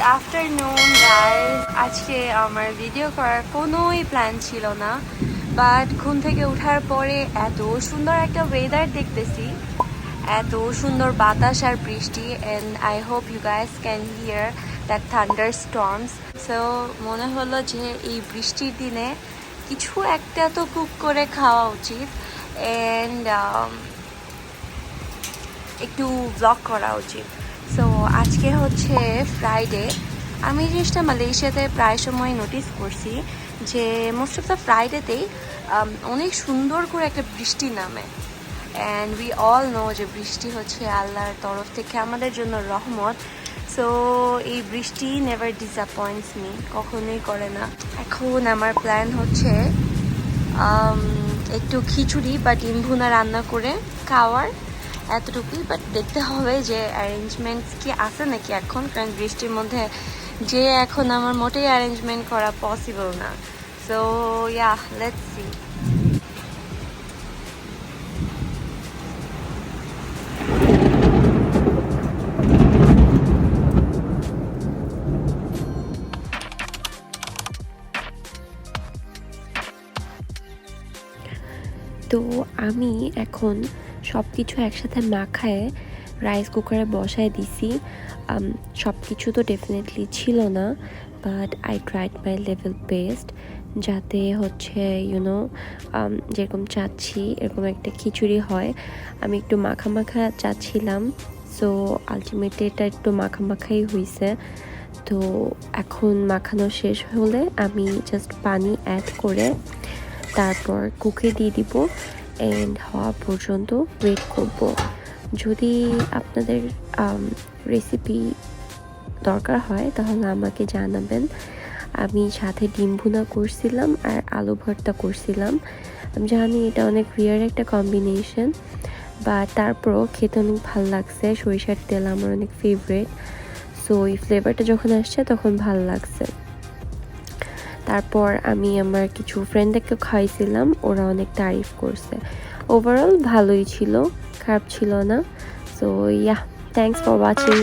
Afternoon guys, আজকে আমার video করার কোনোই প্ল্যান ছিল না, বাট ঘুম থেকে ওঠার পরে এত সুন্দর একটা ওয়েদার দেখতেছি, এত সুন্দর বাতাস আর বৃষ্টি, and I hope you guys can hear that thunderstorms. So মনে হলো যে এই বৃষ্টির দিনে কিছু একটা তো কুক করে খাওয়া উচিত, অ্যান্ড একটু ব্লগ করা উচিত। সো আজকে হচ্ছে ফ্রাইডে। আমি জিনিসটা মালয়েশিয়াতে প্রায় সময় নোটিস করছি যে মোস্ট অফ দ্য ফ্রাইডেতেই অনেক সুন্দর করে একটা বৃষ্টি নামে, অ্যান্ড উই অল নো যে বৃষ্টি হচ্ছে আল্লাহর তরফ থেকে আমাদের জন্য রহমত। সো এই বৃষ্টি নেভার ডিসঅ্যাপয়েন্টস মি, কখনোই করে না। এখন আমার প্ল্যান হচ্ছে একটু খিচুড়ি বা ডিম ভুনা রান্না করে খাওয়ার, এতটুকুই। বাট দেখতে হবে যে অ্যারেঞ্জমেন্টস কি আছে নাকি এখন, কারণ বৃষ্টির মধ্যে যে এখন আমার মোটেই অ্যারেঞ্জমেন্ট করা পসিবল না। So yeah, let's see. তো আমি এখন সব কিছু একসাথে মাখায় রাইস কুকারে বসায় দিছি। সব কিছু তো ডেফিনেটলি ছিল না, but I tried my level best যাতে হচ্ছে ইউনো যেরকম চাচ্ছি এরকম একটা খিচুড়ি হয়। আমি একটু মাখা মাখা চাচ্ছিলাম, সো আলটিমেটলি এটা একটু মাখা মাখাই হয়েছে। তো এখন মাখানো শেষ হলে আমি জাস্ট পানি অ্যাড করে তারপর কুকে দিয়ে দিব, অ্যান্ড হওয়া পর্যন্ত ওয়েট করব। যদি আপনাদের রেসিপি দরকার হয় তাহলে আমাকে জানাবেন। আমি সাথে ডিম ভুনা করছিলাম আর আলু ভর্তা করছিলাম। আমি জানি এটা অনেক রিয়ার একটা কম্বিনেশন, বা তারপরও খেতে অনেক ভালো লাগছে। সরিষার তেল আমার অনেক ফেভারিট, সো এই ফ্লেভারটা যখন আসছে তখন ভালো লাগছে। তারপর আমি আমার কিছু ফ্রেন্ডদেরকে খাইছিলাম, ওরা অনেক তারিফ করছে। ওভারঅল ভালোই ছিল, খারাপ ছিল না। So yeah, thanks for watching.